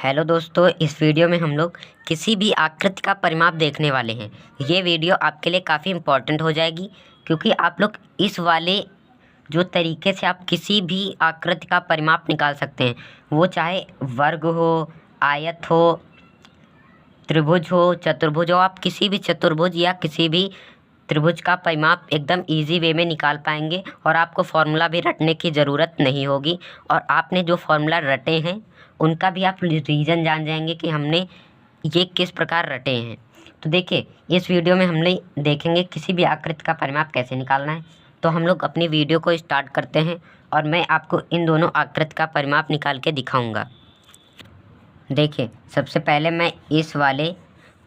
Hello दोस्तों, इस video में हम लोग किसी भी आकृति का परिमाप देखने वाले हैं। ये वीडियो आपके लिए काफ़ी इम्पोर्टेंट हो जाएगी क्योंकि आप लोग इस वाले जो तरीके से आप किसी भी आकृति का परिमाप निकाल सकते हैं, वो चाहे वर्ग हो, आयत हो, त्रिभुज हो, चतुर्भुज हो। आप किसी भी चतुर्भुज या किसी भी त्रिभुज का परिमाप एकदम इजी वे में निकाल पाएंगे और आपको फार्मूला भी रटने की ज़रूरत नहीं होगी। और आपने जो फार्मूला रटे हैं उनका भी आप रीज़न जान जाएंगे कि हमने ये किस प्रकार रटे हैं। तो देखिए, इस वीडियो में हमने देखेंगे किसी भी आकृति का परिमाप कैसे निकालना है। तो हम लोग अपनी वीडियो को स्टार्ट करते हैं और मैं आपको इन दोनों आकृति का परिमाप निकाल के दिखाऊँगा। देखिए, सबसे पहले मैं इस वाले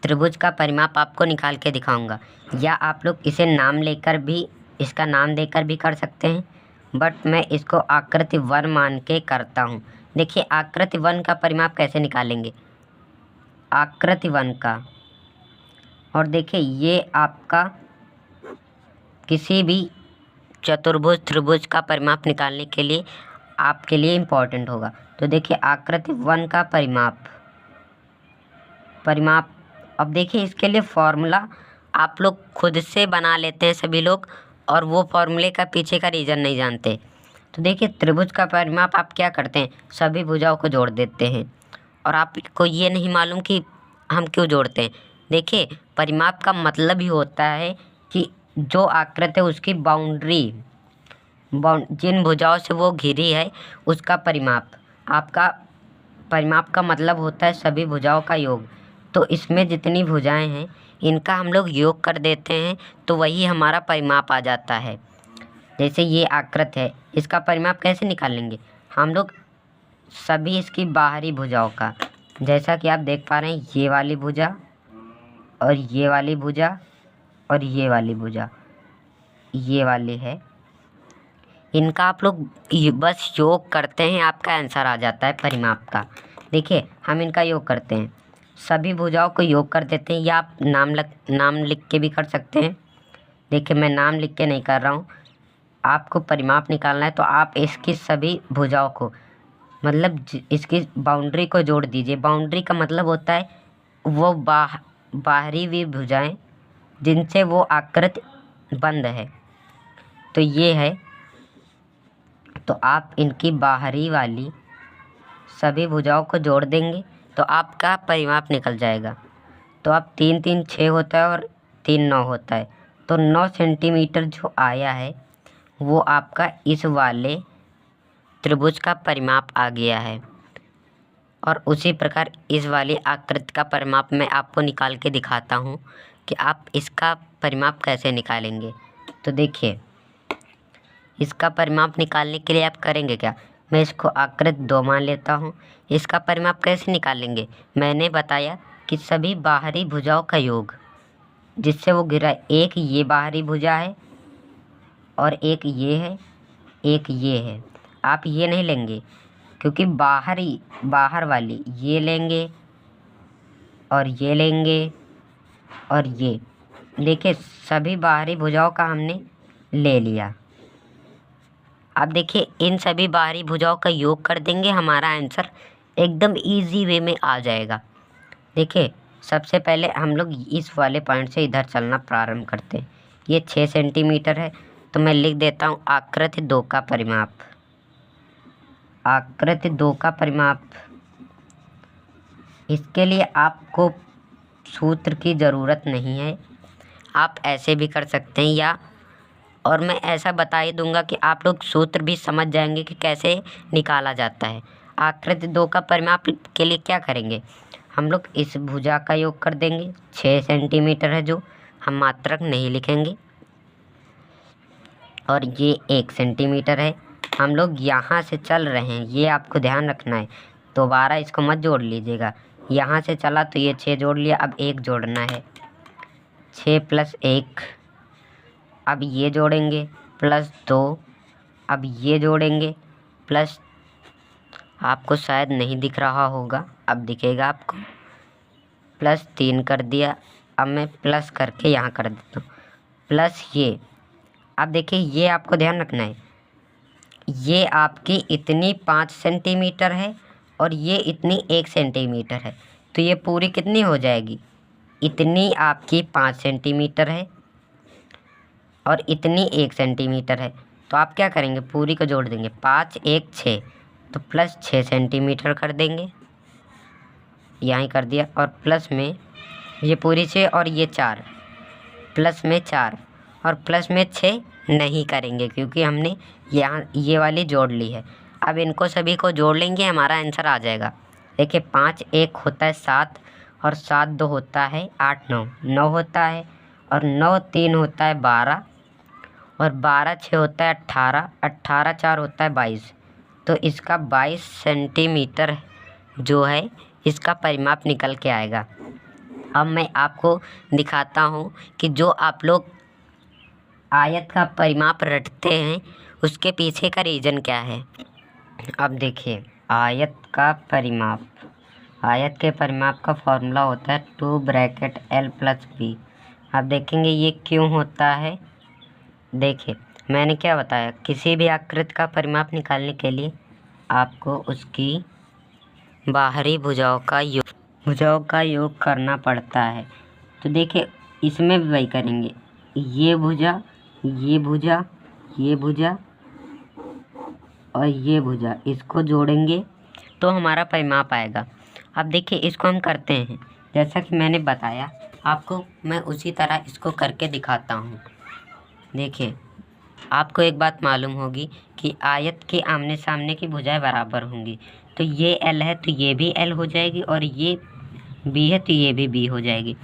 त्रिभुज का परिमाप आपको निकाल के दिखाऊंगा, या आप लोग इसे नाम लेकर भी, इसका नाम देकर भी कर सकते हैं, बट मैं इसको आकृति 1 मान के करता हूँ। देखिए, आकृति 1 का परिमाप कैसे निकालेंगे, आकृति 1 का। और देखिए, ये आपका किसी भी चतुर्भुज त्रिभुज का परिमाप निकालने के लिए आपके लिए इम्पोर्टेंट होगा। तो देखिए, आकृति 1 का परिमाप अब देखिए, इसके लिए फॉर्मूला आप लोग खुद से बना लेते हैं सभी लोग, और वो फॉर्मूले का पीछे का रीज़न नहीं जानते। तो देखिए, त्रिभुज का परिमाप आप क्या करते हैं, सभी भुजाओं को जोड़ देते हैं, और आपको ये नहीं मालूम कि हम क्यों जोड़ते हैं। देखिए, परिमाप का मतलब ही होता है कि जो आकृति है उसकी बाउंड्री, जिन भुजाओं से वो घिरी है उसका परिमाप। आपका परिमाप का मतलब होता है सभी भुजाओं का योग। तो इसमें जितनी भुजाएं हैं इनका हम लोग योग कर देते हैं, तो वही हमारा परिमाप आ जाता है। जैसे ये आकृति है, इसका परिमाप कैसे निकालेंगे हम लोग, सभी इसकी बाहरी भुजाओं का। जैसा कि आप देख पा रहे हैं, ये वाली भुजा और ये वाली भुजा और ये वाली भुजा, ये वाली है, इनका आप लोग बस योग करते हैं, आपका आंसर आ जाता है परिमाप का। देखिए, हम इनका योग करते हैं, सभी भुजाओं को योग कर देते हैं, या आप नाम लिख के भी कर सकते हैं। देखिए, मैं नाम लिख के नहीं कर रहा हूँ, आपको परिमाप निकालना है तो आप इसकी सभी भुजाओं को, मतलब इसकी बाउंड्री को जोड़ दीजिए। बाउंड्री का मतलब होता है वो बाहरी भी भुजाएं जिनसे वो आकृति बंद है। तो ये है, तो आप इनकी बाहरी वाली सभी भुजाओं को जोड़ देंगे तो आपका परिमाप निकल जाएगा। तो अब 3 3 6 होता है और 3 9 होता है, तो 9 सेंटीमीटर जो आया है वो आपका इस वाले त्रिभुज का परिमाप आ गया है। और उसी प्रकार इस वाली आकृति का परिमाप मैं आपको निकाल के दिखाता हूँ कि आप इसका परिमाप कैसे निकालेंगे। तो देखिए, इसका परिमाप निकालने के लिए आप करेंगे क्या, मैं इसको आकृति 2 मान लेता हूँ। इसका परिमाप कैसे निकालेंगे, मैंने बताया कि सभी बाहरी भुजाओं का योग जिससे वो गिरा। एक ये बाहरी भुजा है और एक ये है, एक ये है। आप ये नहीं लेंगे क्योंकि बाहर वाली ये लेंगे और ये लेंगे और ये। देखिए, सभी बाहरी भुजाओं का हमने ले लिया। अब देखिए, इन सभी बाहरी भुजाओं का योग कर देंगे, हमारा आंसर एकदम इजी वे में आ जाएगा। देखिए, सबसे पहले हम लोग इस वाले पॉइंट से इधर चलना प्रारंभ करते हैं। ये 6 सेंटीमीटर है, तो मैं लिख देता हूँ आकृति 2 का परिमाप। आकृति 2 का परिमाप, इसके लिए आपको सूत्र की ज़रूरत नहीं है, आप ऐसे भी कर सकते हैं, या और मैं ऐसा बता ही दूंगा कि आप लोग सूत्र भी समझ जाएंगे कि कैसे निकाला जाता है। आकृति 2 का परिमाप के लिए क्या करेंगे, हम लोग इस भुजा का योग कर देंगे। 6 सेंटीमीटर है जो हम मात्रक नहीं लिखेंगे, और ये 1 सेंटीमीटर है। हम लोग यहाँ से चल रहे हैं, ये आपको ध्यान रखना है, दोबारा इसको मत जोड़ लीजिएगा। यहाँ से चला तो ये 6 जोड़ लिया, अब 1 जोड़ना है, 6 + 1। अब ये जोड़ेंगे +2, अब ये जोड़ेंगे प्लस, आपको शायद नहीं दिख रहा होगा, अब दिखेगा आपको, +3 कर दिया। अब मैं प्लस करके यहाँ कर देता हूँ, प्लस ये। अब देखिए, ये आपको ध्यान रखना है, ये आपकी इतनी 5 सेंटीमीटर है और ये इतनी 1 सेंटीमीटर है, तो ये पूरी कितनी हो जाएगी, इतनी आपकी 5 सेंटीमीटर है और इतनी 1 सेंटीमीटर है। तो आप क्या करेंगे, पूरी को जोड़ देंगे, 5 1 6, तो प्लस 6 सेंटीमीटर कर देंगे, यहाँ कर दिया। और प्लस में ये पूरी 6 और ये 4, प्लस में 4 और प्लस में 6 नहीं करेंगे क्योंकि हमने यहाँ ये वाली जोड़ ली है। अब इनको सभी को जोड़ लेंगे, हमारा आंसर आ जाएगा। देखिए 5 1 होता है 7 और 7 2 होता है 8 9 9 होता है और 9 3 होता है 12 और 12 6 होता है 18 18 4 होता है 22। तो इसका 22 सेंटीमीटर जो है इसका परिमाप निकल के आएगा। अब मैं आपको दिखाता हूँ कि जो आप लोग आयत का परिमाप रटते हैं उसके पीछे का रीज़न क्या है। अब देखिए आयत के परिमाप का फॉर्मूला होता है 2 ब्रैकेट L + B। आप देखेंगे ये क्यों होता है। देखिए मैंने क्या बताया, किसी भी आकृति का परिमाप निकालने के लिए आपको उसकी बाहरी भुजाओं का योग करना पड़ता है। तो देखिए इसमें भी वही करेंगे, ये भुजा ये भुजा ये भुजा और ये भुजा, इसको जोड़ेंगे तो हमारा परिमाप आएगा। अब देखिए इसको हम करते हैं, जैसा कि मैंने बताया आपको, मैं उसी तरह इसको करके दिखाता हूँ। देखिए आपको एक बात मालूम होगी कि आयत के आमने सामने की भुजाएं बराबर होंगी। तो ये L है तो ये भी L हो जाएगी और ये B है तो ये भी B हो जाएगी।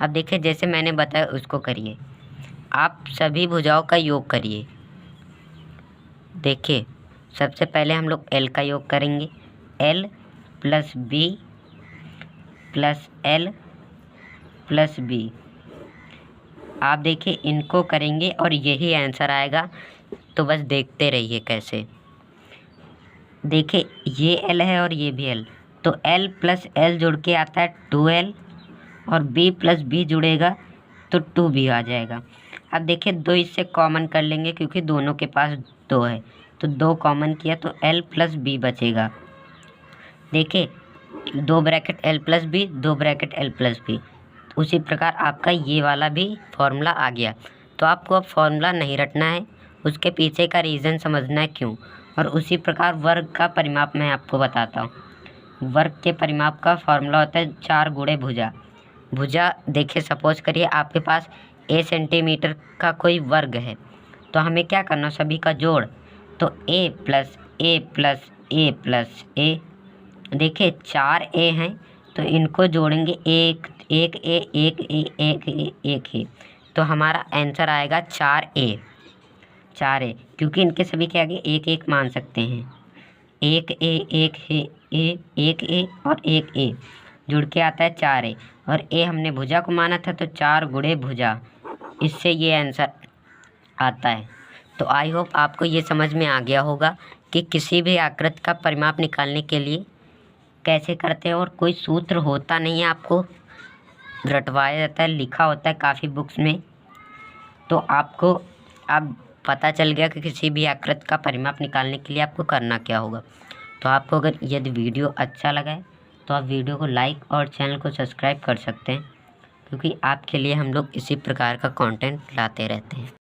अब देखिए जैसे मैंने बताया उसको करिए, आप सभी भुजाओं का योग करिए। देखिए सबसे पहले हम लोग L का योग करेंगे, L + B + L + B। आप देखिए इनको करेंगे और यही आंसर आएगा। तो बस देखते रहिए कैसे। देखिए ये L है और ये भी L, तो L + L जुड़ के आता है 2L और B + B जुड़ेगा तो 2B आ जाएगा। अब देखिए 2 इससे कॉमन कर लेंगे क्योंकि दोनों के पास 2 है, तो 2 कॉमन किया तो L + B बचेगा। देखिए 2 bracket L + B 2 bracket L + B। उसी प्रकार आपका ये वाला भी फॉर्मूला आ गया। तो आपको अब फॉर्मूला नहीं रटना है, उसके पीछे का रीज़न समझना है क्यों। और उसी प्रकार वर्ग का परिमाप मैं आपको बताता हूँ। वर्ग के परिमाप का फॉर्मूला होता है 4 गुणे भुजा। भुजा देखिए सपोज करिए आपके पास A सेंटीमीटर का कोई वर्ग है, तो हमें क्या करना, सभी का जोड़, तो A + A + A + A। देखिए 4 A हैं तो इनको जोड़ेंगे, एक A 1 A, तो हमारा आंसर आएगा 4A क्योंकि इनके सभी के आगे 1 1 मान सकते हैं। 1 A और 1 A जुड़ के आता है 4A और A हमने भुजा को माना था तो 4 गुणे भुजा, इससे ये आंसर आता है। तो आई होप आपको ये समझ में आ गया होगा कि किसी भी आकृति का परिमाप निकालने के लिए कैसे करते हैं। और कोई सूत्र होता नहीं है, आपको रटवाया जाता है, लिखा होता है काफ़ी बुक्स में। तो आपको अब पता चल गया कि किसी भी आकृति का परिमाप निकालने के लिए आपको करना क्या होगा। तो आपको अगर यदि वीडियो अच्छा लगा है तो आप वीडियो को लाइक और चैनल को सब्सक्राइब कर सकते हैं, क्योंकि आपके लिए हम लोग इसी प्रकार का कंटेंट लाते रहते हैं।